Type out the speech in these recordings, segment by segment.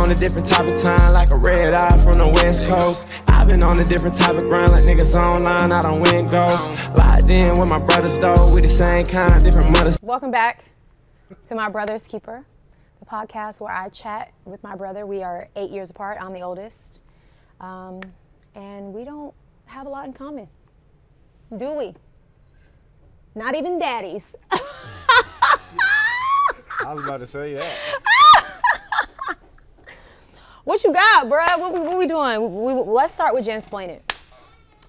on a different type of time, like a red eye from the West Coast. I've been on a different type of grind, like niggas online, I don't win ghosts. Locked in with my brothers though, we the same kind, different mothers. Welcome back to My Brother's Keeper, the podcast where I chat with my brother. We are 8 years apart, I'm the oldest. And we don't have a lot in common, do we? Not even daddies. I was about to say that. What you got, bruh? What we doing? Let's start with Jen Explain It.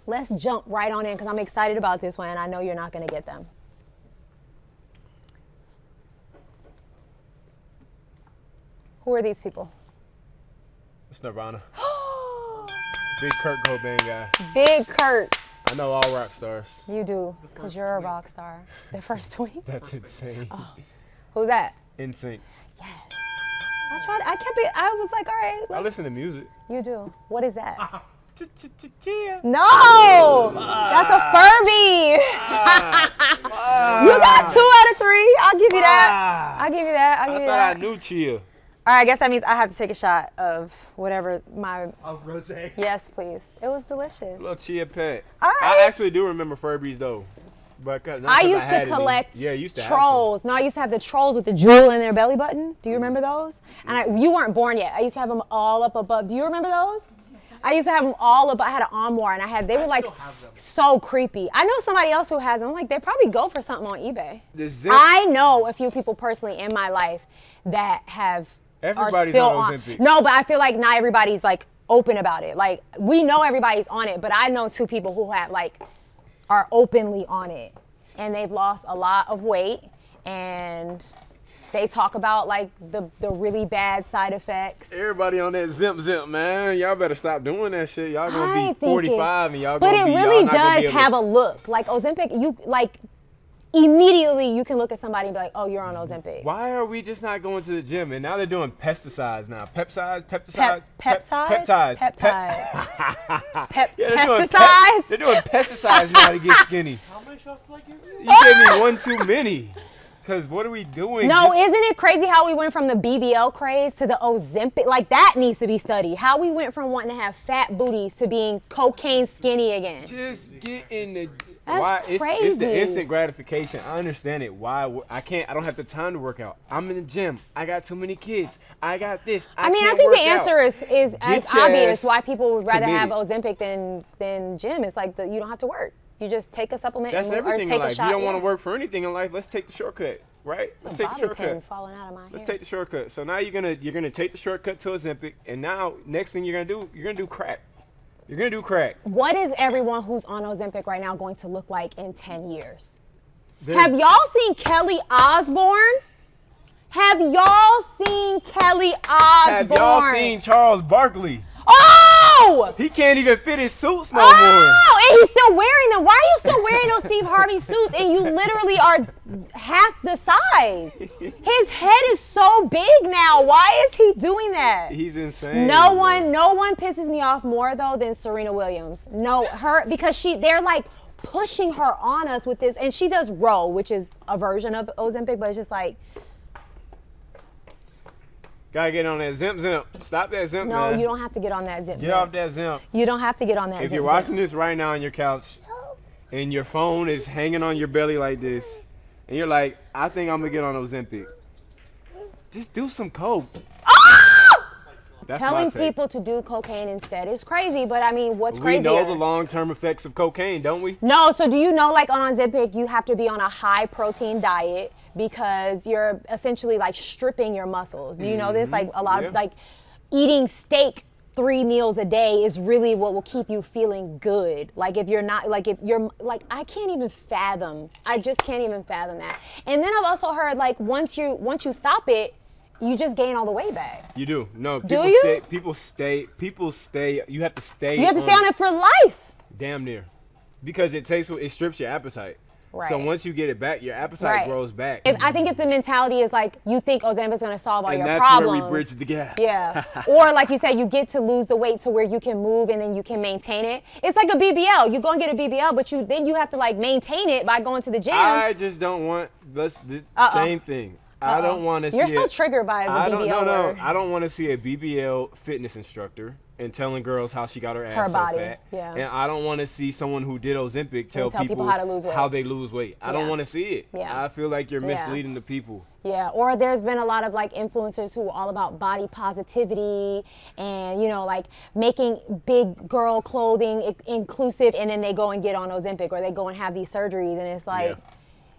Let's jump right on in because I'm excited about this one and I know you're not going to get them. Who are these people? It's Nirvana. Big Kurt Cobain guy. Big Kurt. I know all rock stars. You do, because you're a rock star. The first tweet? That's insane. Oh. Who's that? NSYNC. Yes. I kept it, I was like, all right. I listen to music. You do. What is that? Chia. No! That's a Furby! You got 2 out of 3. I'll give you that. I'll give you that. I thought I knew Chia. All right, I guess that means I have to take a shot of whatever my... Of rosé? Yes, please. It was delicious. A little Chia pet. All right. I actually do remember Furbies, though. But I used to collect trolls. No, I used to have the trolls with the jewel in their belly button. Do you remember those? And you weren't born yet. I used to have them all up above. Do you remember those? I used to have them all up. I had an armoire, and they were like so creepy. I know somebody else who has them. I'm like, they probably go for something on eBay. I know a few people personally in my life that Everybody's are still on Ozempic. No, but I feel like not everybody's like open about it. Like we know everybody's on it, but I know 2 people who have are openly on it, and they've lost a lot of weight, and they talk about like the really bad side effects. Everybody on that Zimp, man. Y'all better stop doing that shit. Y'all gonna be 45 and y'all but gonna be. But it really does have a look. Like Ozempic, you like immediately you can look at somebody and be like, oh, you're on Ozempic. Why are we just not going to the gym? And now they're doing pesticides now. Peptides? Peptides. Pesticides? They're doing pesticides now to get skinny. How many shots do I give you? You gave me 1 too many. Because what are we doing? No, isn't it crazy how we went from the BBL craze to the Ozempic? Like, that needs to be studied. How we went from wanting to have fat booties to being cocaine skinny again. Just get in the... That's crazy. It's the instant gratification. I understand it. Why I don't have the time to work out. I'm in the gym. I got too many kids. I got this. I think the answer is as obvious why people would rather have Ozempic than gym. It's like you don't have to work. You just take a supplement or take a shot. You don't want to work for anything in life. Let's take the shortcut, right? Let's take the shortcut. Falling out of my hair. Let's take the shortcut. So now you're gonna take the shortcut to Ozempic, and now next thing you're gonna do crack. You're gonna do crack. What is everyone who's on Ozempic right now going to look like in 10 years? Have y'all seen Kelly Osbourne? Have y'all seen Kelly Osbourne? Have y'all seen Charles Barkley? Oh! He can't even fit his suits no more. Oh, and he's still wearing them. Why are you still wearing those Steve Harvey suits and you literally are half the size? His head is so big now. Why is he doing that? He's insane. No one pisses me off more though than Serena Williams. No, because they're like pushing her on us with this, and she does row, which is a version of Ozempic, but it's just like, gotta get on that Zimp. Stop that Zimp, man. No, you don't have to get on that Zimp. Get off that Zimp. You don't have to get on that Zimp. If you're watching this right now on your couch and your phone is hanging on your belly like this, and you're like, I think I'm gonna get on Ozempic, just do some coke. That's telling people to do cocaine instead is crazy, but I mean, what's crazier? We know the long-term effects of cocaine, don't we? No, so do you know, like on Ozempic, you have to be on a high-protein diet because you're essentially like stripping your muscles. Do you know this? Like a lot of like eating steak 3 meals a day is really what will keep you feeling good. Like if you're not, like if you're, like I can't even fathom. I just can't even fathom that. And then I've also heard like once you stop it, you just gain all the way back. You do. No. People stay. You have to stay. You have to stay on it for life. Damn near. Because it strips your appetite. Right. So once you get it back, your appetite grows back. I think if the mentality is like, you think Ozempic's gonna solve all your problems. And that's where we bridge the gap. Yeah. Or like you said, you get to lose the weight to where you can move and then you can maintain it. It's like a BBL. You go and get a BBL, but then you have to like maintain it by going to the gym. I just don't want the same thing. I don't want to see. You're so triggered by the BBL word. I don't want to see a BBL fitness instructor and telling girls how she got her ass so fat. Yeah. And I don't want to see someone who did Ozempic tell people how to lose weight. How they lose weight. I don't want to see it. Yeah. I feel like you're misleading the people. Yeah, or there's been a lot of like influencers who are all about body positivity and, you know, like making big girl clothing inclusive, and then they go and get on Ozempic or they go and have these surgeries, and it's like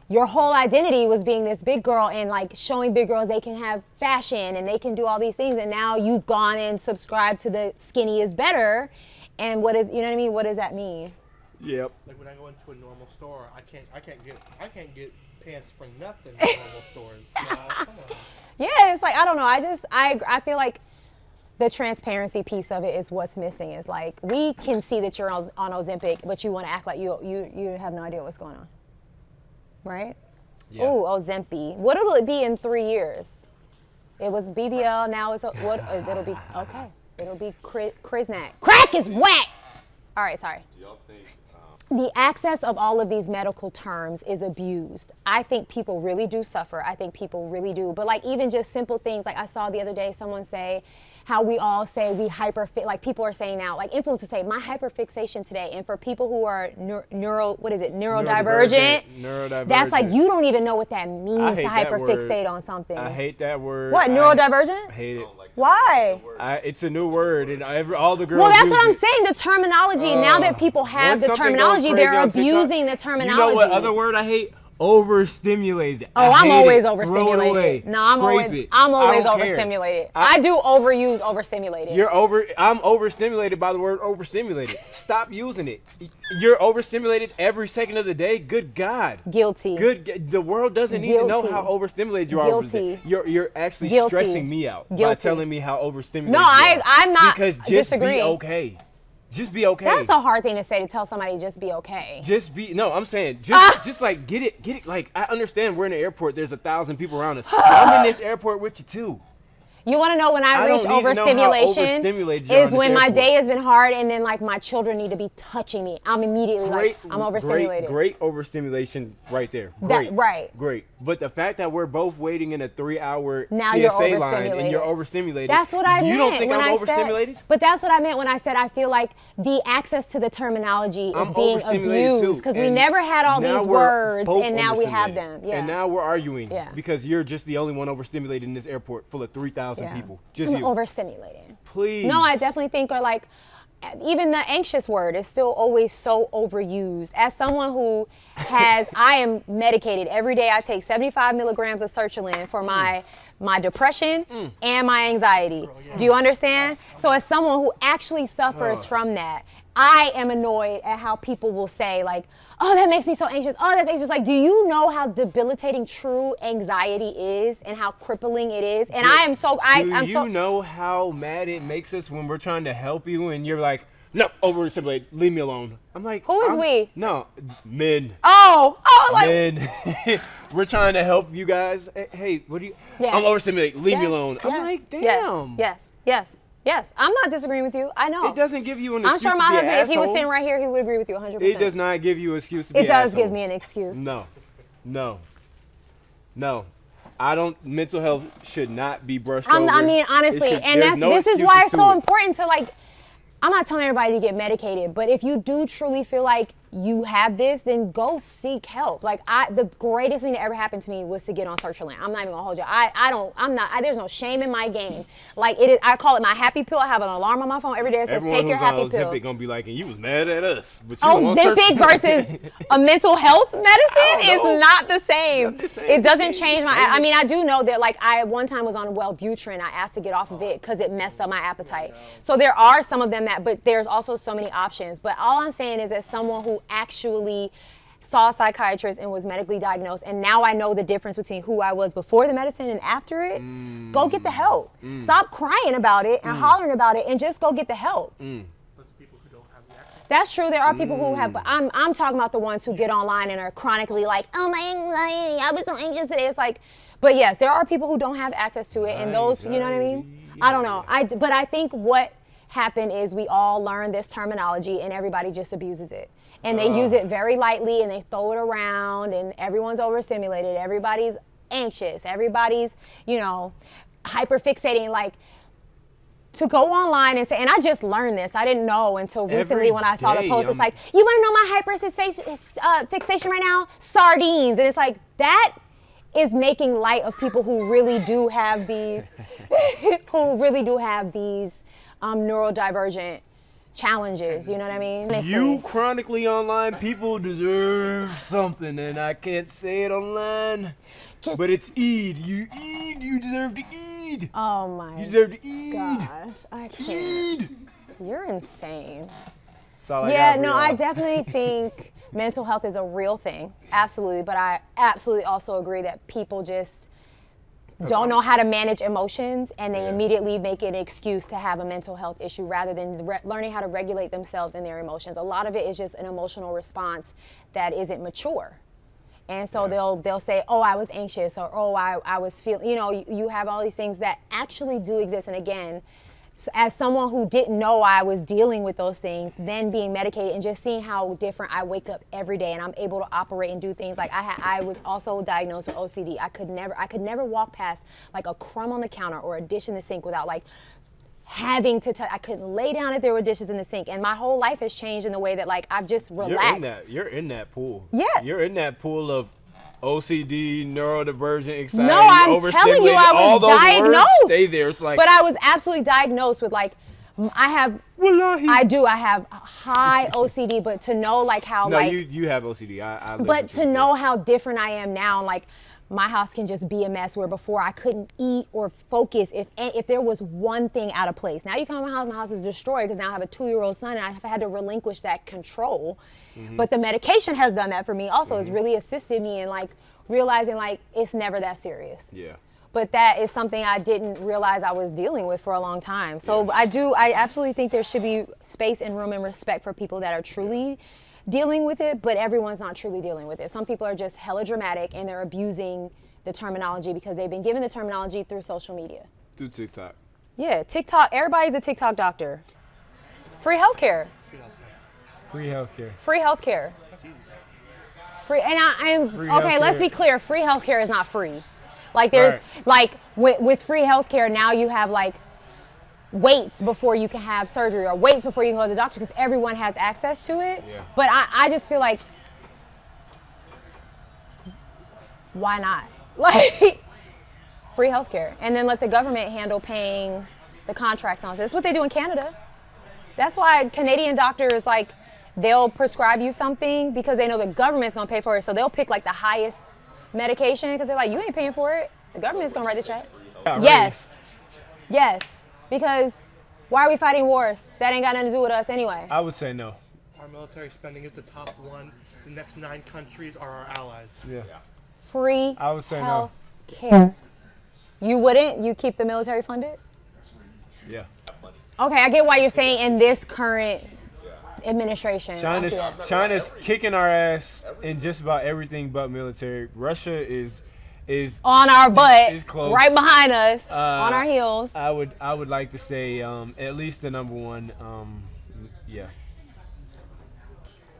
your whole identity was being this big girl and like showing big girls they can have fashion and they can do all these things, and now you've gone and subscribed to the skinny is better. And what is, you know what I mean? What does that mean? Yep. Like when I go into a normal store, I can't get pants for nothing in normal stores. No, come on. Yeah, it's like, I don't know. I feel like the transparency piece of it is what's missing. Is like, we can see that you're on Ozempic, but you want to act like you have no idea what's going on. Right? Yeah. Ooh, Ozempic. What will it be in 3 years? It was BBL, now it's what? It'll be, okay. It'll be Crisnac. Crack is whack! All right, sorry. Do y'all think the access of all of these medical terms is abused. I think people really do suffer. I think people really do. But like even just simple things, like I saw the other day someone say how we all say we like people are saying now, like influencers say, my hyperfixation today. And for people who are neurodivergent, that's like, you don't even know what that means to hyperfixate on something. I hate that word. What, neurodivergent? I hate it. Why? It's a new word, and all the girls. Well, that's what I'm it. saying. The terminology. Now that people have the terminology, they're abusing the terminology. You know what other word I hate? Overstimulated. Oh, I'm always overstimulated. Throw it away. No, I'm always overstimulated. I do overuse overstimulated. I'm overstimulated by the word overstimulated. Stop using it. You're overstimulated every second of the day. Good God. Guilty. The world doesn't need to know how overstimulated you are. Guilty. You're actually stressing me out by telling me how overstimulated you are. I'm not disagreeing. Be okay. Just be okay. That's a hard thing to say, to tell somebody just be okay. I'm saying just like get it. Like, I understand we're in an airport, there's 1,000 people around us. I'm in this airport with you too. You want to know when I reach overstimulation is when my day has been hard and then like my children need to be touching me. I'm immediately I'm overstimulated. Great overstimulation right there. Great. But the fact that we're both waiting in a 3-hour TSA line and you're overstimulated. That's what I meant. You don't think I'm overstimulated? But that's what I meant when I said I feel like the access to the terminology is being abused because we never had all these words and now we have them. Yeah. And now we're arguing because you're just the only one overstimulated in this airport full of 3,000 people. Just I'm you. Overstimulated. Please. No, I definitely think even the anxious word is still always so overused. As someone who I am medicated every day. I take 75 milligrams of sertraline for my depression and my anxiety. Do you understand? So as someone who actually suffers from that, I am annoyed at how people will say like, oh, that makes me so anxious. Oh, that's anxious. Like, do you know how debilitating true anxiety is and how crippling it is? And Do you know how mad it makes us when we're trying to help you and you're like, no, overstimulated, leave me alone. I'm like, who is we? No, men. Men. We're trying to help you guys. Hey, what do you? Yeah. I'm overstimulated, leave me alone. I'm like, damn. Yes, I'm not disagreeing with you. I know. It doesn't give you an excuse to be an I'm sure my husband, asshole. if he was sitting right here, he would agree with you 100%. It does not give you an excuse to be an asshole. It does asshole. give me an excuse. No. Mental health should not be brushed over. I mean, honestly, this is why it's so important to like, I'm not telling everybody to get medicated, but if you do truly feel like you have this, then go seek help. Like the greatest thing that ever happened to me was to get on sertraline. I'm not even gonna hold you. There's no shame in my game. Like it is, I call it my happy pill. I have an alarm on my phone every day that says take your happy pill. Ozempic gonna be like, and you was mad at us. But Ozempic versus a mental health medicine is not the same. It doesn't change I mean, I do know that like I one time was on Wellbutrin. I asked to get off of it because it messed up my appetite. So there are some of them but there's also so many options. But all I'm saying is, as someone who actually saw a psychiatrist and was medically diagnosed, and now I know the difference between who I was before the medicine and after it, go get the help. Stop crying about it and hollering about it and just go get the help. That's true. There are people who have, but I'm talking about the ones who get online and are chronically like, oh, my anxiety, I was so anxious today. It's like, but yes, there are people who don't have access to it, and those, you know what I mean? I don't know. But I think what happened is we all learned this terminology and everybody just abuses it. And they use it very lightly and they throw it around and everyone's overstimulated. Everybody's anxious. Everybody's, hyper fixating, like, to go online and say, and I just learned this. I didn't know until recently when I saw the post. It's like, you want to know my fixation right now? Sardines. And it's like, that is making light of people who really do have these, neurodivergent challenges. You know what I mean? You chronically online people deserve something, and I can't say it online, but it's Eid. You deserve to eat. Oh my You deserve to eat. gosh, I can't. Eid. You're insane. That's all I Yeah, got for no, y'all. I definitely think mental health is a real thing. Absolutely. But I absolutely also agree that people just don't know how to manage emotions, and they immediately make it an excuse to have a mental health issue rather than learning how to regulate themselves and their emotions. A lot of it is just an emotional response that isn't mature. And so they'll say, oh, I was anxious, or oh, I was feeling, you have all these things that actually do exist. And again, as someone who didn't know I was dealing with those things, then being medicated and just seeing how different I wake up every day and I'm able to operate and do things. Like I was also diagnosed with OCD. I could never walk past like a crumb on the counter or a dish in the sink without like having to I couldn't lay down if there were dishes in the sink. And my whole life has changed in the way that like I've just relaxed. You're in that pool. Yeah. You're in that pool of OCD, neurodivergent, anxiety, No, I'm telling you, I was all those diagnosed. Words stay there. It's like, but I was absolutely diagnosed with like, I have high OCD, but to know like how you have OCD. I live but with to you. know how different I am now, like my house can just be a mess where before I couldn't eat or focus if there was one thing out of place. Now you come to my house is destroyed because now I have a 2-year-old son and I've had to relinquish that control. Mm-hmm. But the medication has done that for me also. It's really assisted me in like realizing like it's never that serious. Yeah. But that is something I didn't realize I was dealing with for a long time. So I absolutely think there should be space and room and respect for people that are truly dealing with it, but everyone's not truly dealing with it. Some people are just hella dramatic and they're abusing the terminology because they've been given the terminology through social media. Through TikTok. Yeah, TikTok, everybody's a TikTok doctor. Free healthcare. Free healthcare. Free healthcare. Free, and I'm Free okay, healthcare. let's be clear, free healthcare is not free. Like there's, like with free healthcare, now you have like waits before you can have surgery or waits before you can go to the doctor because everyone has access to it. Yeah. But I just feel like, why not? Like, free healthcare. And then let the government handle paying the contracts on. So that's what they do in Canada. That's why Canadian doctors, like, they'll prescribe you something because they know the government's gonna pay for it. So they'll pick like the highest medication because they're like, you ain't paying for it. The government's gonna write the check. Yes. Yes. Because why are we fighting wars? That ain't got nothing to do with us anyway. I would say no. Our military spending is the top one. The next 9 countries are our allies. Yeah. Free I would say health care. You wouldn't? You keep the military funded? Yeah. Okay, I get why you're saying in this current administration. China's kicking our ass in just about everything but military. Russia is on our butt, is close. right behind us, on our heels. I would like to say at least the number one. Yeah.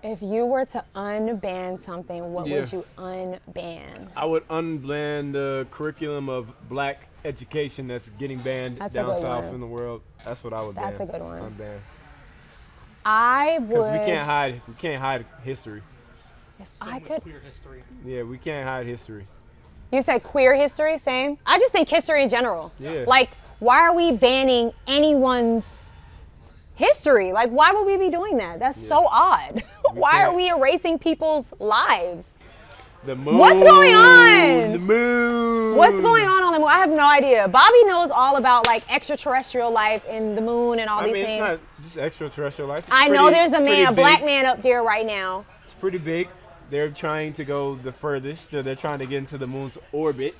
If you were to unban something, what would you unban? I would unban the curriculum of black education that's getting banned down south in the world. That's what I would ban. That's a good one. Unban. I would. Because we can't hide history. If I could. Queer history. Yeah, we can't hide history. You said queer history, same? I just think history in general. Yeah. Like, why are we banning anyone's history? Like, why would we be doing that? That's so odd. Why are we erasing people's lives? The moon. What's going on? The moon. What's going on the moon? I have no idea. Bobby knows all about like extraterrestrial life and the moon and all these things. It's not just extraterrestrial life. I know there's a black man up there right now. It's pretty big. They're trying to go the furthest, so they're trying to get into the moon's orbit,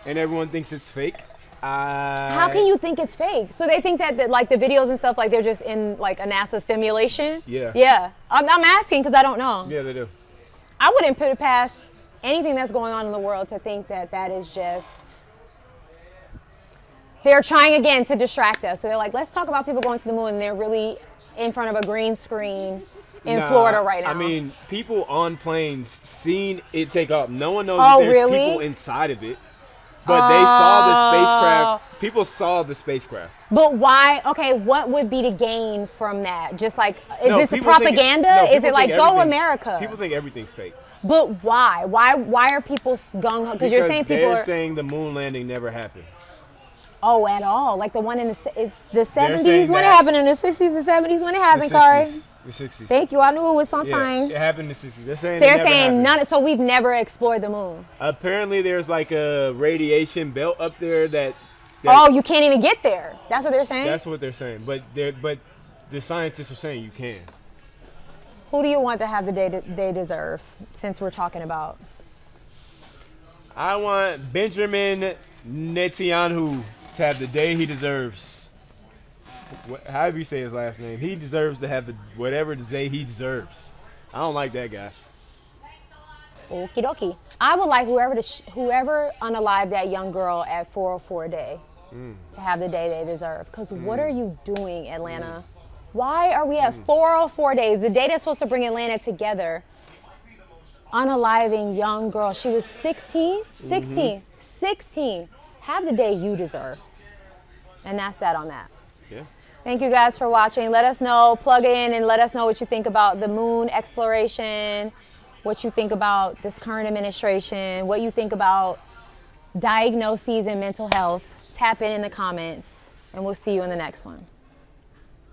and everyone thinks it's fake. How can you think it's fake? So they think that like the videos and stuff, like they're just in like a NASA simulation? Yeah. Yeah. I'm asking because I don't know. Yeah, they do. I wouldn't put it past anything that's going on in the world to think that that is just, they're trying again to distract us. So they're like, let's talk about people going to the moon. And they're really in front of a green screen in Florida right now. I mean, people on planes seen it take off. No one knows Oh, if there's really? people inside of it. But they saw the spacecraft. People saw the spacecraft. But why? Okay, what would be the gain from that? Just like, is this people think propaganda? Is people it like, think go everything- America? People think everything's fake. But why? Why are people gung ho? Because you're saying people they're are. saying the moon landing never happened. Oh, at all? Like the one in it's the saying 70s when it that- happened, in the 60s and 70s when it happened, The Kari. 60s. The 60s. Thank you. I knew it was Yeah, sometime. it happened in the 60s. They're saying They're it never saying happened. none. So we've never explored the moon. Apparently, there's like a radiation belt up there that Oh, you can't even get there. That's what they're saying. That's what they're saying. But the scientists are saying you can. Who do you want to have the day they deserve? Since we're talking about. I want Benjamin Netanyahu to have the day he deserves. However you say his last name, he deserves to have whatever day he deserves. I don't like that guy. Okie dokie. I would like whoever unalived that young girl at 404 a day to have the day they deserve. Because what are you doing, Atlanta? Why are we at 404 days, the day that's supposed to bring Atlanta together, unaliving young girl? She was 16? 16. Have the day you deserve. And that's that on that. Yeah. Thank you guys for watching. Let us know, plug in and let us know what you think about the moon exploration, what you think about this current administration, what you think about diagnoses and mental health. Tap in the comments, and we'll see you in the next one.